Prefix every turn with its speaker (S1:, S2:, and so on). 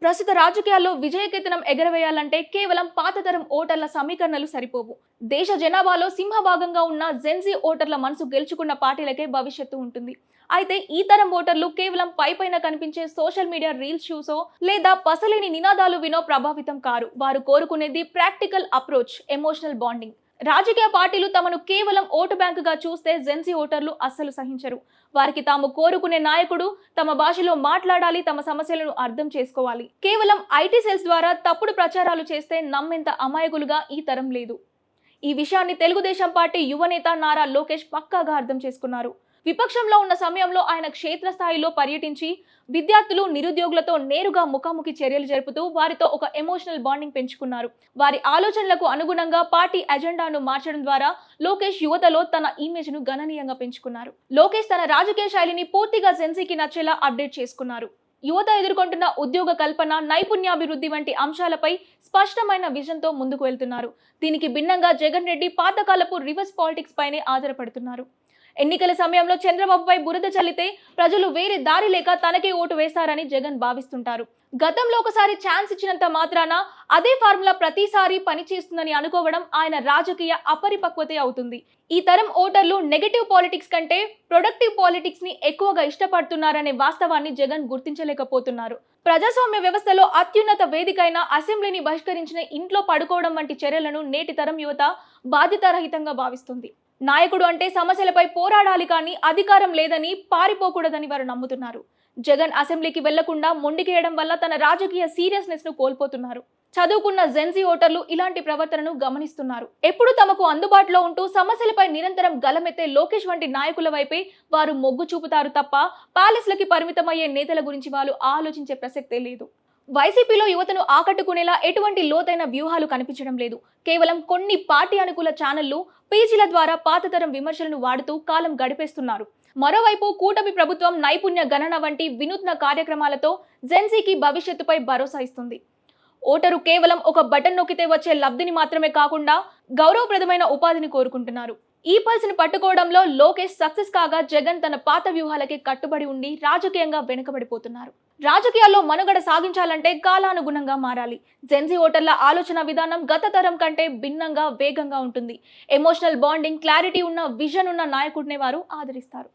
S1: ప్రస్తుత రాజకీయాల్లో విజయకేతనం ఎగరవేయాలంటే కేవలం పాతతరం ఓటర్ల సమీకరణలు సరిపోవు. దేశ జనాభాలో సింహభాగంగా ఉన్న జెన్జీ ఓటర్ల మనసు గెలుచుకున్న పార్టీలకే భవిష్యత్తు ఉంటుంది. అయితే ఈ తరం ఓటర్లు కేవలం పైపైన కనిపించే సోషల్ మీడియా రీల్స్ చూసో లేదా పసలేని నినాదాలు వినో ప్రభావితం కారు. వారు కోరుకునేది ప్రాక్టికల్ అప్రోచ్, ఎమోషనల్ బాండింగ్. రాజకీయ పార్టీలు తమను కేవలం ఓటు బ్యాంకుగా చూస్తే జెన్సీ ఓటర్లు అస్సలు సహించరు. వారికి తాము కోరుకునే నాయకుడు తమ భాషలో మాట్లాడాలి, తమ సమస్యలను అర్థం చేసుకోవాలి. కేవలం ఐటీ సెల్స్ ద్వారా తప్పుడు ప్రచారాలు చేస్తే నమ్మేంత అమాయకులుగా ఈ తరం లేదు. ఈ విషయాన్ని తెలుగుదేశం పార్టీ యువనేత నారా లోకేష్ పక్కాగా అర్థం చేసుకున్నారు. విపక్షంలో ఉన్న సమయంలో ఆయన క్షేత్రస్థాయిలో పర్యటించి విద్యార్థులు, నిరుద్యోగులతో నేరుగా ముఖాముఖి చర్యలు జరుపుతూ వారితో ఒక ఎమోషనల్ బాండింగ్ పెంచుకున్నారు. వారి ఆలోచనలకు అనుగుణంగా పార్టీ అజెండాను మార్చడం ద్వారా లోకేష్ యువతలో తన ఇమేజ్ ను గణనీయంగా పెంచుకున్నారు. లోకేష్ తన రాజకీయ శైలిని పూర్తిగా జెన్సీకి నచ్చేలా అప్డేట్ చేసుకున్నారు. యువత ఎదుర్కొంటున్న ఉద్యోగ కల్పన, నైపుణ్యాభివృద్ధి వంటి అంశాలపై స్పష్టమైన విజన్తో ముందుకు వెళ్తున్నారు. దీనికి భిన్నంగా జగన్ రెడ్డి పాతకాలపు రివర్స్ పాలిటిక్స్ పైనే ఆధారపడుతున్నారు. ఎన్నికల సమయంలో చంద్రబాబుపై బురద చల్లితే ప్రజలు వేరే దారి లేక తనకే ఓటు వేస్తారని జగన్ భావిస్తుంటారు. గతంలో ఒకసారి ఛాన్స్ ఇచ్చినంత మాత్రాన అదే ఫార్ములా ప్రతిసారి పనిచేస్తుందని అనుకోవడం ఆయన రాజకీయ అపరిపక్వతే అవుతుంది. ఈ తరం ఓటర్లు నెగటివ్ పాలిటిక్స్ కంటే ప్రొడక్టివ్ పాలిటిక్స్ ని ఎక్కువగా ఇష్టపడుతున్నారనే వాస్తవాన్ని జగన్ గుర్తించలేకపోతున్నారు. ప్రజాస్వామ్య వ్యవస్థలో అత్యున్నత వేదికైన అసెంబ్లీని బహిష్కరించిన ఇంట్లో పడుకోవడం వంటి చర్యలను నేటి తరం యువత బాధ్యతారహితంగా భావిస్తుంది. నాయకుడు అంటే సమస్యలపై పోరాడాలి కానీ అధికారం లేదని, పారిపోకూడదని వారు నమ్ముతున్నారు. జగన్ అసెంబ్లీకి వెళ్లకుండా మొండికేయడం వల్ల తన రాజకీయ సీరియస్నెస్ ను కోల్పోతున్నారు. చదువుకున్న జెన్జీ ఓటర్లు ఇలాంటి ప్రవర్తనను గమనిస్తున్నారు. ఎప్పుడు తమకు అందుబాటులో ఉంటూ సమస్యలపై నిరంతరం గలమెత్తే లోకేష్ వంటి నాయకుల వైపే వారు మొగ్గు చూపుతారు తప్ప ప్యాలెస్లకి పరిమితమయ్యే నేతల గురించి వారు ఆలోచించే ప్రసక్తే లేదు. వైసీపీలో యువతను ఆకట్టుకునేలా ఎటువంటి లోతైన వ్యూహాలు కనిపించడం లేదు. కేవలం కొన్ని పార్టీ అనుకూల ఛానళ్లు, పేజీల ద్వారా పాతతరం విమర్శలను వాడుతూ కాలం గడిపేస్తున్నారు. మరోవైపు కూటమి ప్రభుత్వం నైపుణ్య గణన వంటి వినూత్న కార్యక్రమాలతో జెన్సీకి భవిష్యత్తుపై భరోసా ఇస్తుంది. ఓటరు కేవలం ఒక బటన్ నొక్కితే వచ్చే లబ్ధిని మాత్రమే కాకుండా గౌరవప్రదమైన ఉపాధిని కోరుకుంటున్నారు. ఈ పల్స్ను పట్టుకోవడంలో లోకేష్ సక్సెస్ కాగా జగన్ తన పాత వ్యూహాలకి కట్టుబడి ఉండి రాజకీయంగా వెనుకబడిపోతున్నారు. రాజకీయాల్లో మనుగడ సాగించాలంటే కాలానుగుణంగా మారాలి. జెన్జీ ఓటర్ల ఆలోచన విధానం గత తరం కంటే భిన్నంగా, వేగంగా ఉంటుంది. ఎమోషనల్ బాండింగ్, క్లారిటీ ఉన్న విజన్ ఉన్న నాయకుడినే వారు ఆదరిస్తారు.